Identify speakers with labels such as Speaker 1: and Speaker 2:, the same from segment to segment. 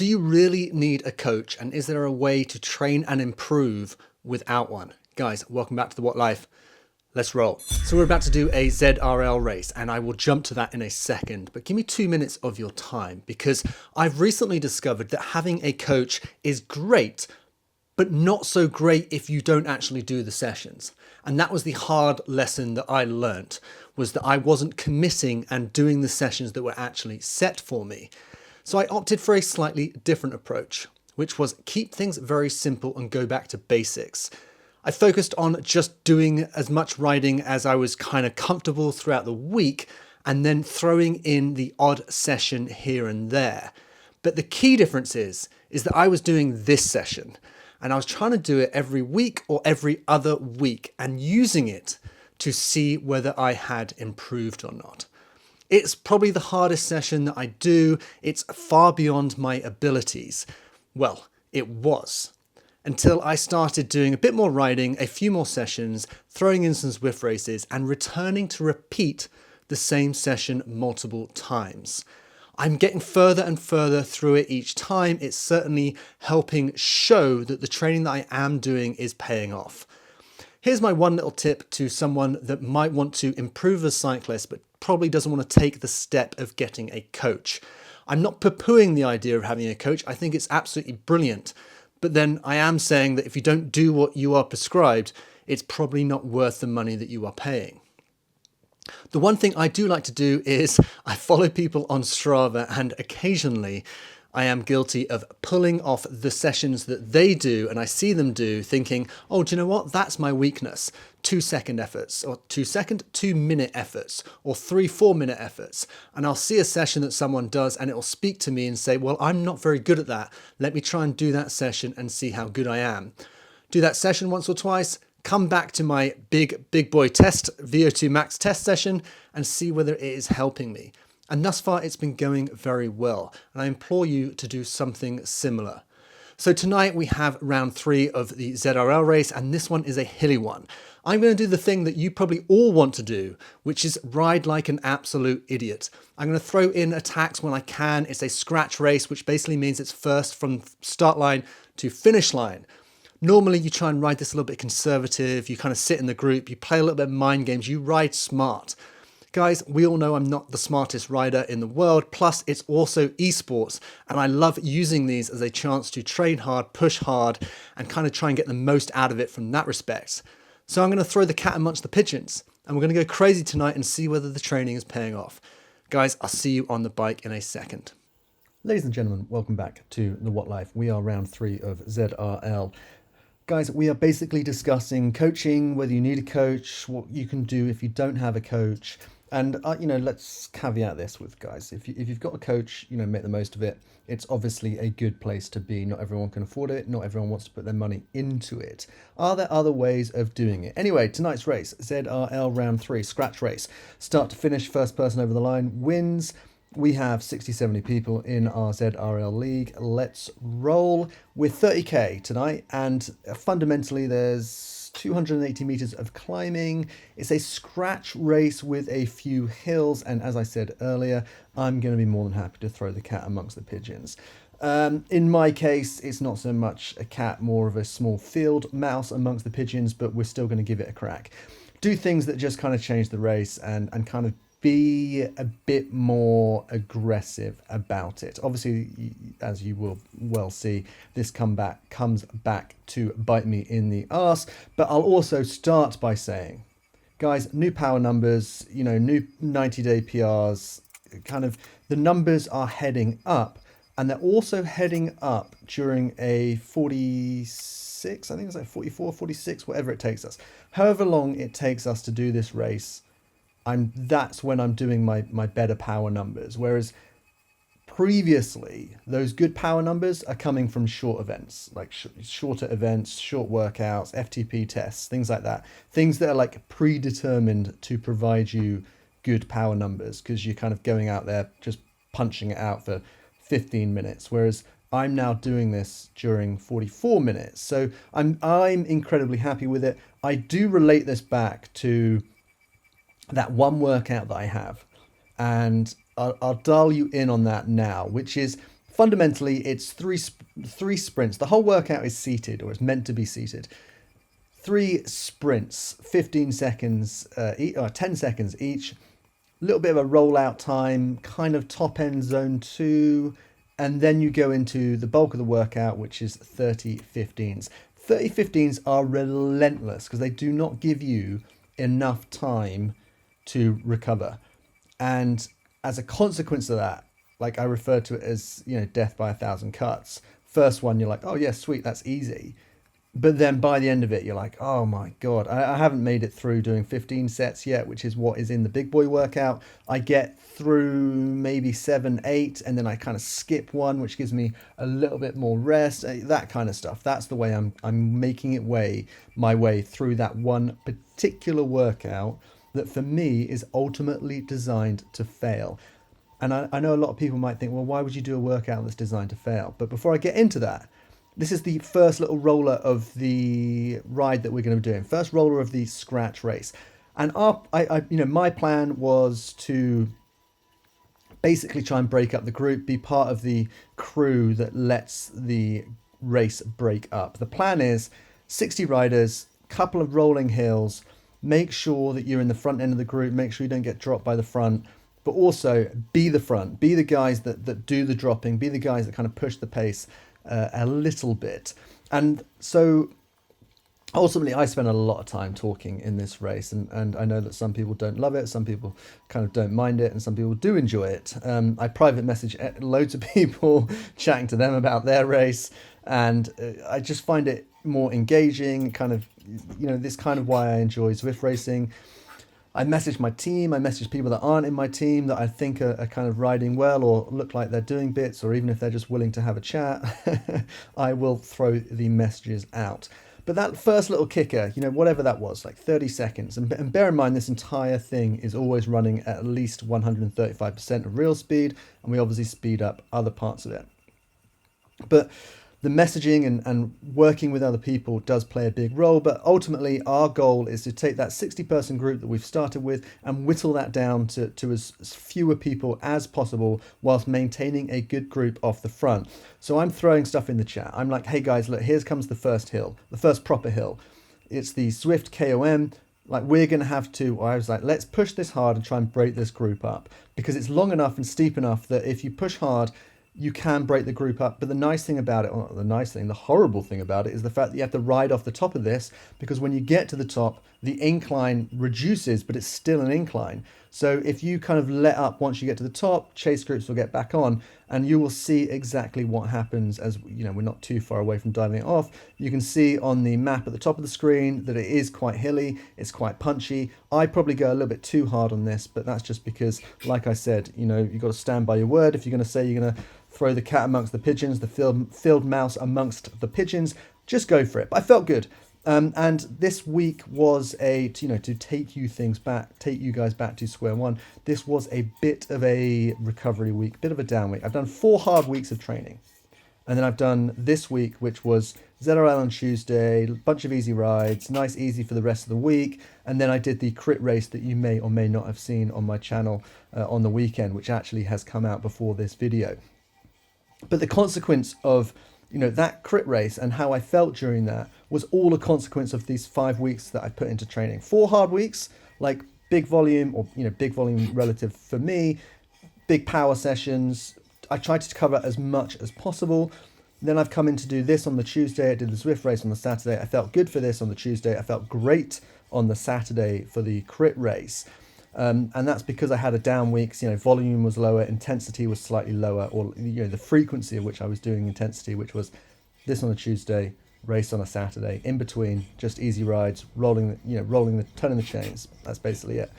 Speaker 1: Do you really need a coach? And is there a way to train and improve without one? Guys, welcome back to the What Life. Let's roll. So we're about to do a ZRL race and I will jump to that in a second, but give me 2 minutes of your time because I've recently discovered that having a coach is great, but not so great if you don't actually do the sessions. And that was the hard lesson that I learnt, was that I wasn't committing and doing the sessions that were actually set for me. So I opted for a slightly different approach, which was keep things very simple and go back to basics. I focused on just doing as much riding as I was kind of comfortable throughout the week and then throwing in the odd session here and there. But the key difference is that I was doing this session and I was trying to do it every week or every other week and using it to see whether I had improved or not. It's probably the hardest session that I do. It's far beyond my abilities. Well, it was. Until I started doing a bit more riding, a few more sessions, throwing in some Zwift races, and returning to repeat the same session multiple times. I'm getting further and further through it each time. It's certainly helping show that the training that I am doing is paying off. Here's my one little tip to someone that might want to improve as a cyclist, but probably doesn't want to take the step of getting a coach. I'm not poo-pooing the idea of having a coach. I think it's absolutely brilliant. But then I am saying that if you don't do what you are prescribed, it's probably not worth the money that you are paying. The one thing I do like to do is I follow people on Strava, and occasionally I am guilty of pulling off the sessions that they do and I see them do thinking, oh, do you know what? That's my weakness. 2-second efforts or 2-minute efforts or 3-4-minute efforts. And I'll see a session that someone does and it will speak to me and say, well, I'm not very good at that. Let me try and do that session and see how good I am. Do that session once or twice, come back to my big boy test, VO2 max test session and see whether it is helping me. And thus far, it's been going very well. And I implore you to do something similar. So tonight we have round 3 of the ZRL race, and this one is a hilly one. I'm going to do the thing that you probably all want to do, which is ride like an absolute idiot. I'm going to throw in attacks when I can. It's a scratch race, which basically means it's first from start line to finish line. Normally you try and ride this a little bit conservative. You kind of sit in the group, you play a little bit of mind games, you ride smart. Guys, we all know I'm not the smartest rider in the world, plus it's also esports, and I love using these as a chance to train hard, push hard, and kind of try and get the most out of it from that respect. So I'm going to throw the cat amongst the pigeons, and we're going to go crazy tonight and see whether the training is paying off. Guys, I'll see you on the bike in a second. Ladies and gentlemen, welcome back to The What Life. We are round 3 of ZRL. Guys, we are basically discussing coaching, whether you need a coach, what you can do if you don't have a coach. And, let's caveat this with, guys, if you've got a coach, make the most of it. It's obviously a good place to be. Not everyone can afford it. Not everyone wants to put their money into it. Are there other ways of doing it? Anyway, tonight's race, ZRL round 3, scratch race. Start to finish, first person over the line wins. We have 60, 70 people in our ZRL league. Let's roll with 30k tonight. And fundamentally, there's 280 meters of climbing. It's a scratch race with a few hills. And as I said earlier, I'm going to be more than happy to throw the cat amongst the pigeons. In my case, it's not so much a cat, more of a small field mouse amongst the pigeons, but we're still going to give it a crack. Do things that just kind of change the race and kind of be a bit more aggressive about it. Obviously, as you will well see, this comes back to bite me in the arse. But I'll also start by saying, guys, new power numbers, new 90-day PRs, kind of the numbers are heading up, and they're also heading up during a 46, I think it's like 44, 46, whatever it takes us. However long it takes us to do this race, that's when I'm doing my better power numbers. Whereas previously, those good power numbers are coming from short events, like shorter events, short workouts, FTP tests, things like that. Things that are like predetermined to provide you good power numbers because you're kind of going out there just punching it out for 15 minutes. Whereas I'm now doing this during 44 minutes. So I'm incredibly happy with it. I do relate this back to that one workout that I have, and I'll dial you in on that now, which is fundamentally, it's three sprints. The whole workout is seated, or it's meant to be seated. 3 sprints, 15 seconds, or 10 seconds each. A little bit of a rollout time, kind of top end zone 2, and then you go into the bulk of the workout, which is 30 15s. 30 15s are relentless because they do not give you enough time to recover. And as a consequence of that, like I refer to it as, death by 1,000 cuts. First one, you're like, oh yeah, sweet, that's easy. But then by the end of it, you're like, oh my God, I haven't made it through doing 15 sets yet, which is what is in the big boy workout. I get through maybe 7, 8, and then I kind of skip one, which gives me a little bit more rest, that kind of stuff. That's the way I'm making my way through that one particular workout that for me is ultimately designed to fail. And I know a lot of people might think, well, why would you do a workout that's designed to fail? But before I get into that, this is the first little roller of the ride that we're going to be doing. First roller of the scratch race. And my plan was to basically try and break up the group, be part of the crew that lets the race break up. The plan is 60 riders, couple of rolling hills, make sure that you're in the front end of the group, make sure you don't get dropped by the front, but also be the front, be the guys that do the dropping, be the guys that kind of push the pace a little bit. And so ultimately I spent a lot of time talking in this race, and I know that some people don't love it, some people kind of don't mind it, and some people do enjoy it. I private message loads of people chatting to them about their race, and I just find it more engaging, kind of, this kind of why I enjoy Zwift racing. I message my team, I message people that aren't in my team that I think are kind of riding well or look like they're doing bits, or even if they're just willing to have a chat, I will throw the messages out. But that first little kicker, whatever that was, like 30 seconds, and bear in mind this entire thing is always running at least 135% of real speed, and we obviously speed up other parts of it. But the messaging and working with other people does play a big role, but ultimately our goal is to take that 60-person group that we've started with and whittle that down to as fewer people as possible whilst maintaining a good group off the front. So I'm throwing stuff in the chat. I'm like, hey guys, look, here comes the first hill, the first proper hill. It's the Zwift KOM. Like, we're going to have to, I was like, let's push this hard and try and break this group up, because it's long enough and steep enough that if you push hard, you can break the group up. But the nice thing about it, or not the nice thing, the horrible thing about it, is the fact that you have to ride off the top of this, because when you get to the top, the incline reduces, but it's still an incline. So if you kind of let up once you get to the top, chase groups will get back on, and you will see exactly what happens as, we're not too far away from diving it off. You can see on the map at the top of the screen that it is quite hilly, it's quite punchy. I probably go a little bit too hard on this, but that's just because, like I said, you've got to stand by your word. If you're going to say you're going to throw the cat amongst the pigeons, the field mouse amongst the pigeons, just go for it. But I felt good. And this week was to take you guys back to square one. This was a bit of a recovery week, bit of a down week. I've done 4 hard weeks of training. And then I've done this week, which was ZRL on Tuesday, a bunch of easy rides, nice easy for the rest of the week. And then I did the crit race that you may or may not have seen on my channel on the weekend, which actually has come out before this video. But the consequence of that crit race and how I felt during that was all a consequence of these 5 weeks that I put into training. 4 hard weeks, like big volume, or big volume relative for me, big power sessions. I tried to cover as much as possible. Then I've come in to do this on the Tuesday. I did the Zwift race on the Saturday. I felt good for this on the Tuesday. I felt great on the Saturday for the crit race. And that's because I had a down week. Volume was lower, intensity was slightly lower, or the frequency at which I was doing intensity, which was this on a Tuesday, race on a Saturday, in between just easy rides, turning the chains. That's basically it.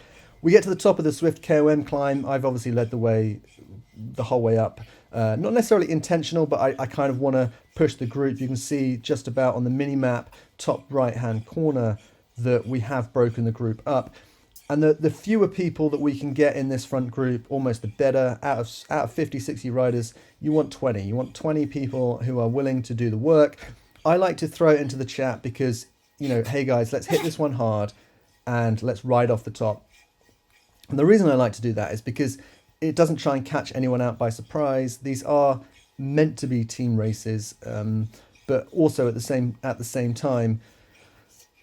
Speaker 1: We get to the top of the Zwift KOM climb. I've obviously led the way the whole way up. Not necessarily intentional, but I kind of want to push the group. You can see just about on the mini map, top right hand corner, that we have broken the group up. And the fewer people that we can get in this front group, almost the better. Out of 50, 60 riders, you want 20. You want 20 people who are willing to do the work. I like to throw it into the chat because, hey guys, let's hit this one hard and let's ride off the top. And the reason I like to do that is because it doesn't try and catch anyone out by surprise. These are meant to be team races, but also at the same time,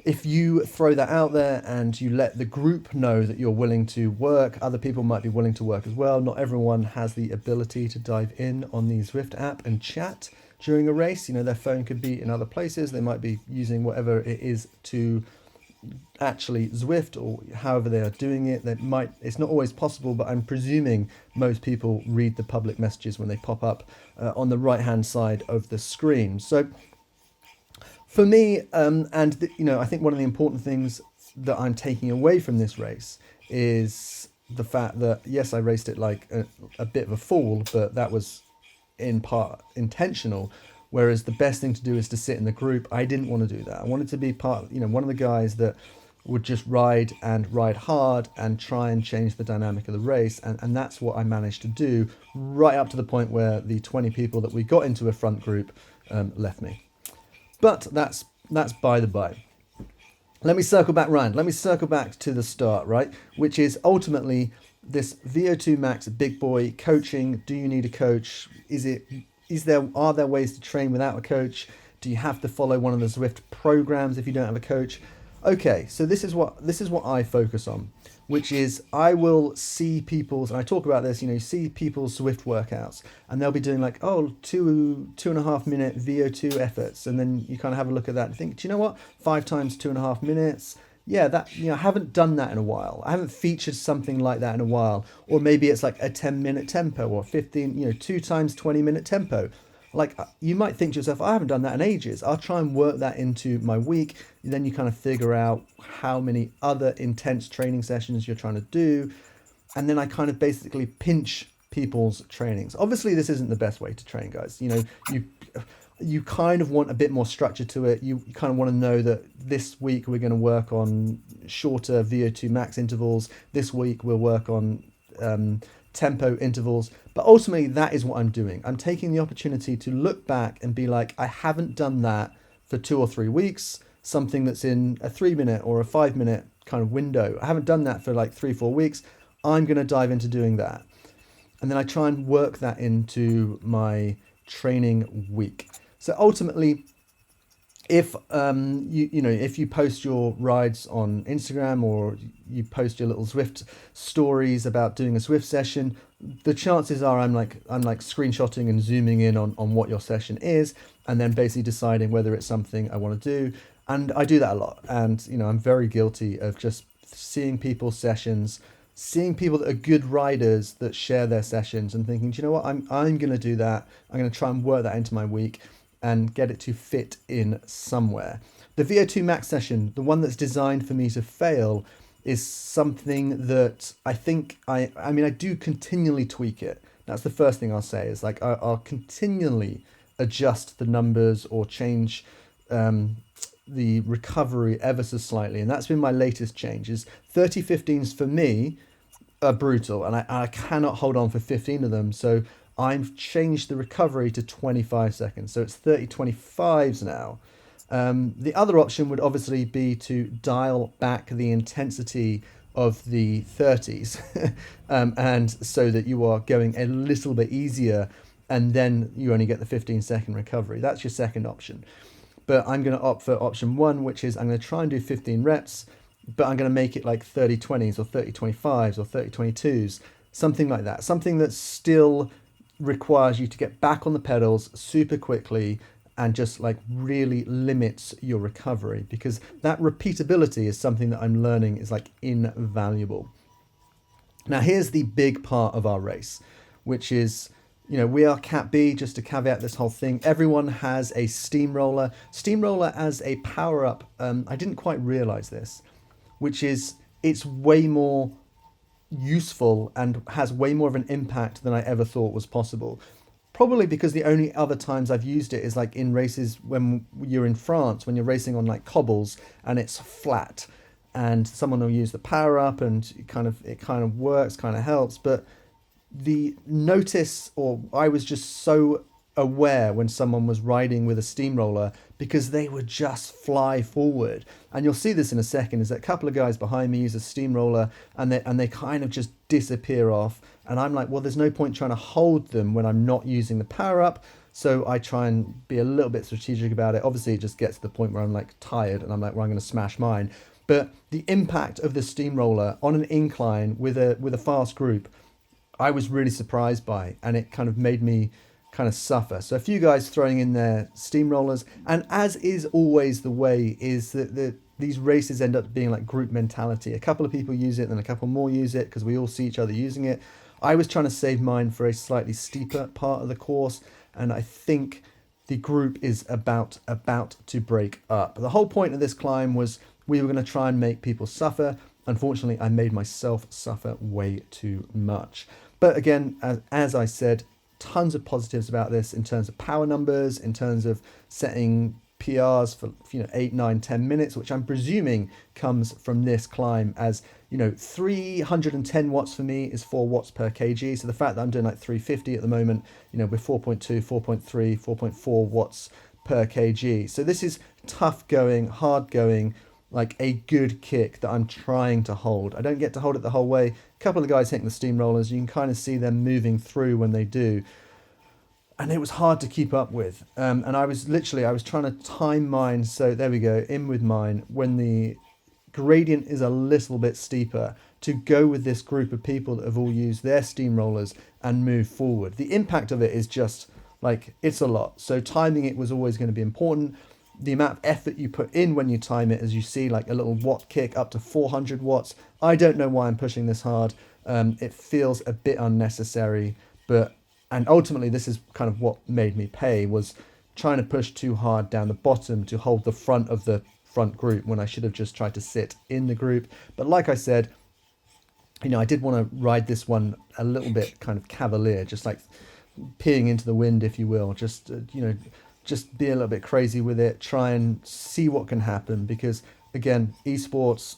Speaker 1: if you throw that out there and you let the group know that you're willing to work, other people might be willing to work as well. Not everyone has the ability to dive in on the Zwift app and chat during a race. You know, their phone could be in other places. They might be using whatever it is to actually Zwift, or however they are doing it. It's not always possible, but I'm presuming most people read the public messages when they pop up on the right hand side of the screen. So for me, I think one of the important things that I'm taking away from this race is the fact that, yes, I raced it like a bit of a fool, but that was in part intentional. Whereas the best thing to do is to sit in the group. I didn't want to do that. I wanted to be one of the guys that would just ride hard and try and change the dynamic of the race. And that's what I managed to do, right up to the point where the 20 people that we got into a front group left me. But that's by the by. Let me circle back round. Let me circle back to the start, right? Which is ultimately this VO2 max big boy coaching. Do you need a coach? Are there ways to train without a coach? Do you have to follow one of the Zwift programs if you don't have a coach? Okay, so this is what I focus on, which is I will see people's, and I talk about this, you see people's Zwift workouts, and they'll be doing like, 2.5 minute VO2 efforts. And then you kind of have a look at that and think, do you know what? 5 times 2.5 minutes. Yeah, that, I haven't done that in a while. I haven't featured something like that in a while. Or maybe it's like a 10-minute tempo, or 2 times 20-minute tempo. Like, you might think to yourself, I haven't done that in ages. I'll try and work that into my week. Then you kind of figure out how many other intense training sessions you're trying to do. And then I kind of basically pinch people's trainings. Obviously, this isn't the best way to train, guys. You kind of want a bit more structure to it. You kind of want to know that this week we're going to work on shorter VO2 max intervals. This week we'll work on tempo intervals. But ultimately, that is what I'm doing. I'm taking the opportunity to look back and be like, I haven't done that for 2 or 3 weeks, something that's in a 3-minute or a 5-minute kind of window. I haven't done that for like 3-4 weeks. I'm going to dive into doing that. And then I try and work that into my training week. So ultimately, if if you post your rides on Instagram, or you post your little Zwift stories about doing a Zwift session, the chances are I'm like screenshotting and zooming in on what your session is, and then basically deciding whether it's something I want to do. And I do that a lot. And I'm very guilty of just seeing people's sessions, seeing people that are good riders that share their sessions, and thinking, do you know what, I'm going to do that. I'm going to try and work that into my week and get it to fit in somewhere. The VO2 max session, the one that's designed for me to fail, is something that I think I do continually tweak it. That's the first thing I'll say, is like I'll continually adjust the numbers or change the recovery ever so slightly. And that's been my latest change. Is 30-15s for me are brutal, and I cannot hold on for 15 of them. So I've changed the recovery to 25 seconds. So it's 30-25s now. The other option would obviously be to dial back the intensity of the 30s and so that you are going a little bit easier, and then you only get the 15-second recovery. That's your second option. But I'm going to opt for option 1, which is I'm going to try and do 15 reps, but I'm going to make it like 30-20s or 30-25s or 30-22s, something like that. Something that still requires you to get back on the pedals super quickly and just like really limits your recovery, because that repeatability is something that I'm learning is like invaluable. Now here's the big part of our race, which is, we are Cat B. Just to caveat this whole thing, everyone has a steamroller as a power up. I didn't quite realize this, which is it's way more useful and has way more of an impact than I ever thought was possible. Probably because the only other times I've used it is like in races when you're in France, when you're racing on like cobbles and it's flat, and someone will use the power up and it kind of works, kind of helps. But the notice, or I was just so aware when someone was riding with a steamroller because they would just fly forward. And you'll see this in a second, is that a couple of guys behind me use a steamroller and they kind of just disappear off. And I'm like, well, there's no point trying to hold them when I'm not using the power up. So I try and be a little bit strategic about it. Obviously, it just gets to the point where I'm like tired and I'm like, well, I'm going to smash mine. But the impact of the steamroller on an incline with a fast group, I was really surprised by, and it kind of made me kind of suffer. So a few guys throwing in their steamrollers, and as is always the way, is that these races end up being like group mentality. A couple of people use it, then a couple more use it because we all see each other using it. I was trying to save mine for a slightly steeper part of the course, and I think the group is about to break up. The whole point of this climb was we were going to try and make people suffer. Unfortunately, I made myself suffer way too much. But again, as I said, tons of positives about this in terms of power numbers, in terms of setting PRs for 8, 9, 10 minutes, which I'm presuming comes from this climb. As 310 watts for me is 4 watts per kg. So the fact that I'm doing like 350 at the moment, with 4.2, 4.3, 4.4 watts per kg. So this is tough going, hard going, like a good kick that I'm trying to hold. I don't get to hold it the whole way. A couple of guys hitting the steamrollers, you can kind of see them moving through when they do. And it was hard to keep up with. And I was trying to time mine. So there we go, in with mine. When the gradient is a little bit steeper, to go with this group of people that have all used their steamrollers and move forward. The impact of it is just like, it's a lot. So timing it was always going to be important. The amount of effort you put in when you time it, as you see, like a little watt kick up to 400 watts. I don't know why I'm pushing this hard. It feels a bit unnecessary, and ultimately this is kind of what made me pay, was trying to push too hard down the bottom to hold the front of the front group when I should have just tried to sit in the group. But like I said, I did want to ride this one a little bit kind of cavalier, just like peeing into the wind, if you will, just be a little bit crazy with it, try and see what can happen. Because again, esports,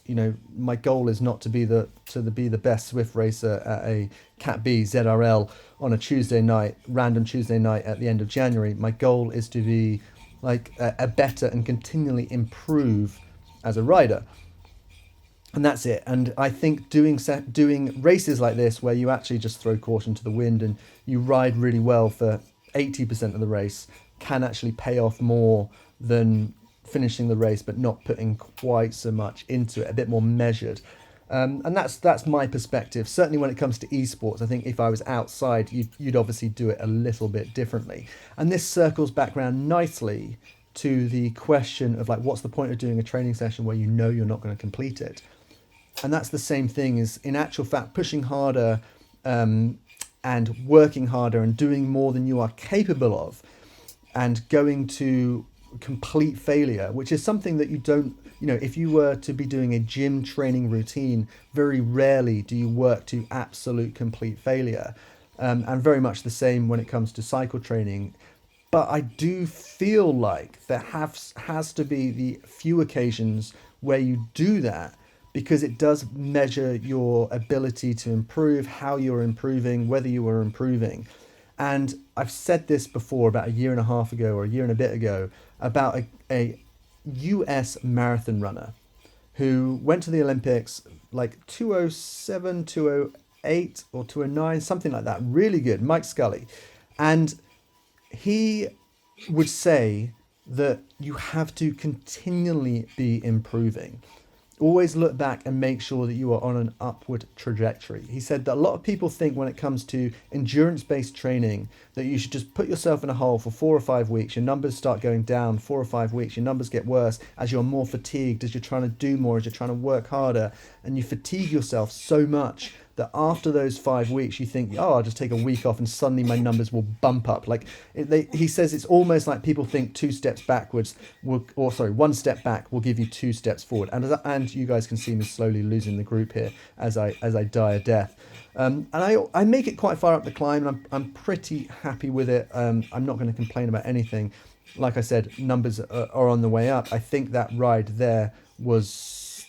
Speaker 1: my goal is not to be the best Zwift racer at a Cat B ZRL on a Tuesday night, random Tuesday night at the end of January. My goal is to be like a better and continually improve as a rider. And that's it. And I think doing races like this, where you actually just throw caution to the wind and you ride really well for 80% of the race, can actually pay off more than finishing the race but not putting quite so much into it, a bit more measured. And that's my perspective. Certainly when it comes to esports, I think if I was outside, you'd obviously do it a little bit differently. And this circles back around nicely to the question of like, what's the point of doing a training session where you're not going to complete it? And that's the same thing, as in actual fact, pushing harder and working harder and doing more than you are capable of, and going to complete failure, which is something that you don't, if you were to be doing a gym training routine, very rarely do you work to absolute complete failure. And very much the same when it comes to cycle training. But I do feel like there has to be the few occasions where you do that, because it does measure your ability to improve, how you're improving, whether you are improving. And I've said this before about a year and a half ago or a year and a bit ago about a US marathon runner who went to the Olympics like 207, 208 or 209, something like that. Really good, Mike Scully. And he would say that you have to continually be improving. Always look back and make sure that you are on an upward trajectory. He said that a lot of people think when it comes to endurance-based training that you should just put yourself in a hole for 4 or 5 weeks. Your numbers start going down 4 or 5 weeks. Your numbers get worse as you're more fatigued, as you're trying to do more, as you're trying to work harder. And you fatigue yourself so much that after those 5 weeks, you think, oh, I'll just take a week off and suddenly my numbers will bump up. He says it's almost like people think 1 step back will give you 2 steps forward. And you guys can see me slowly losing the group here as I die a death. And I make it quite far up the climb, and I'm pretty happy with it. I'm not going to complain about anything. Like I said, numbers are on the way up. I think that ride there was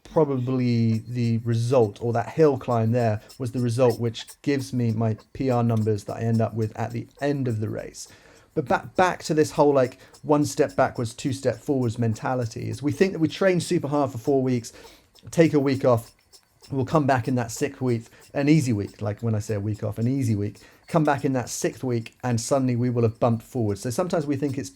Speaker 1: probably the result, or that hill climb there was the result which gives me my PR numbers that I end up with at the end of the race. But back to this whole like one step backwards, two step forwards mentality is we think that we train super hard for 4 weeks, take a week off, we'll come back in that 6th week, an easy week, like when I say a week off, an easy week, come back in that 6th week and suddenly we will have bumped forward. So sometimes we think it's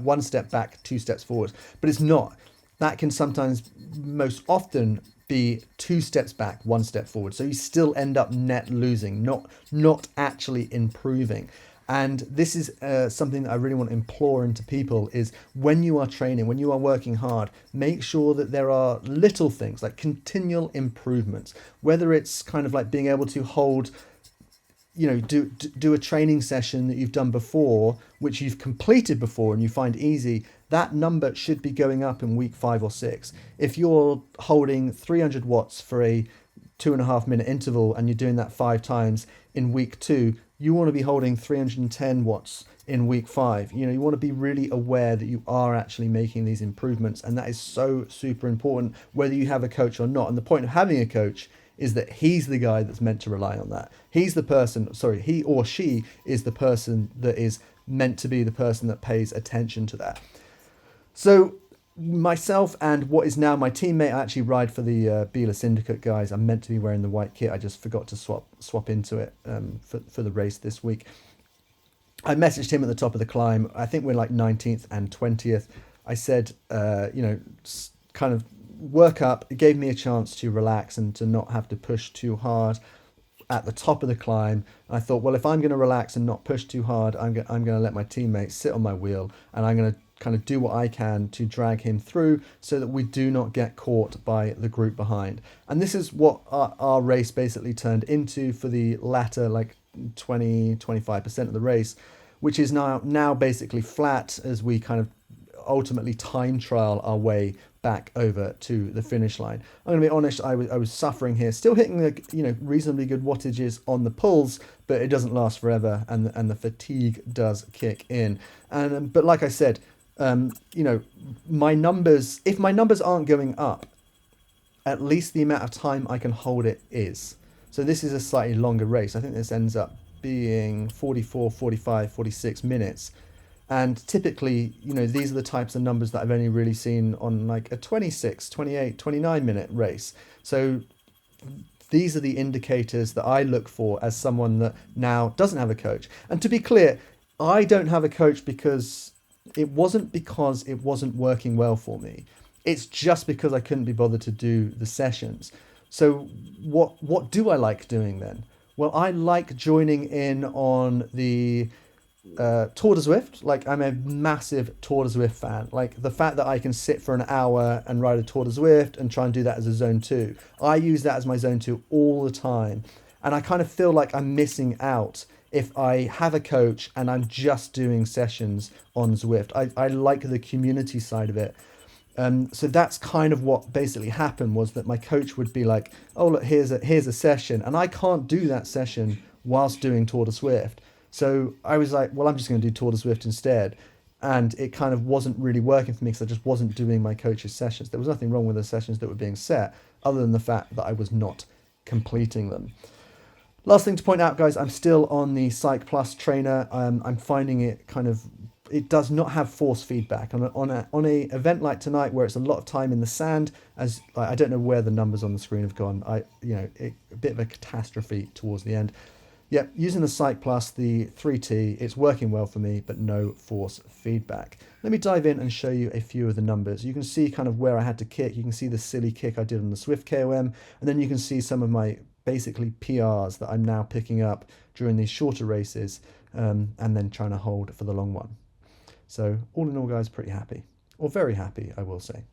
Speaker 1: one step back, 2 steps forward, but it's not. That can sometimes, most often, be 2 steps back, 1 step forward. So you still end up net losing, not actually improving. And this is something that I really want to implore into people is when you are training, when you are working hard, make sure that there are little things like continual improvements, whether it's kind of like being able to hold, do a training session that you've done before, which you've completed before and you find easy. That number should be going up in week 5 or 6. If you're holding 300 watts for a 2.5 minute interval and you're doing that 5 times in week 2, you want to be holding 310 watts in week 5. You want to be really aware that you are actually making these improvements, and that is so super important whether you have a coach or not. And the point of having a coach is that he's the guy that's meant to rely on that. He or she is the person that is meant to be the person that pays attention to that. So myself and what is now my teammate, I actually ride for the Bela Syndicate guys. I'm meant to be wearing the white kit. I just forgot to swap into it for the race this week. I messaged him at the top of the climb. I think we're like 19th and 20th. I said, kind of work up. It gave me a chance to relax and to not have to push too hard at the top of the climb. And I thought, well, if I'm going to relax and not push too hard, I'm going to let my teammate sit on my wheel, and I'm going to kind of do what I can to drag him through so that we do not get caught by the group behind. And this is what our race basically turned into for the latter like 20-25% of the race, which is now basically flat as we kind of ultimately time trial our way back over to the finish line. I'm going to be honest, I was suffering here, still hitting the reasonably good wattages on the pulls, but it doesn't last forever, and the fatigue does kick in. And but like I said, my numbers, if my numbers aren't going up, at least the amount of time I can hold it is. So this is a slightly longer race. I think this ends up being 44, 45, 46 minutes. And typically, these are the types of numbers that I've only really seen on like a 26, 28, 29 minute race. So these are the indicators that I look for as someone that now doesn't have a coach. And to be clear, I don't have a coach because it wasn't working well for me. It's just because I couldn't be bothered to do the sessions. So what do I like doing then? Well, I like joining in on the Tour de Zwift. Like, I'm a massive Tour de Zwift fan. Like, the fact that I can sit for an hour and ride a Tour de Zwift and try and do that as a zone 2. I use that as my zone 2 all the time. And I kind of feel like I'm missing out if I have a coach and I'm just doing sessions on Zwift. I like the community side of it. So that's kind of what basically happened, was that my coach would be like, oh, look, here's a session. And I can't do that session whilst doing Tour de Zwift. So I was like, well, I'm just going to do Tour de Zwift instead. And it kind of wasn't really working for me because I just wasn't doing my coach's sessions. There was nothing wrong with the sessions that were being set, other than the fact that I was not completing them. Last thing to point out, guys, I'm still on the Psych Plus trainer. I'm finding it does not have force feedback. On a event like tonight, where it's a lot of time in the sand, as I don't know where the numbers on the screen have gone. A bit of a catastrophe towards the end. Yeah, using the Psych Plus, the 3T, it's working well for me, but no force feedback. Let me dive in and show you a few of the numbers. You can see kind of where I had to kick. You can see the silly kick I did on the Zwift KOM, and then you can see some of my basically PRs that I'm now picking up during these shorter races, and then trying to hold for the long one. So all in all, guys, pretty happy, or very happy, I will say.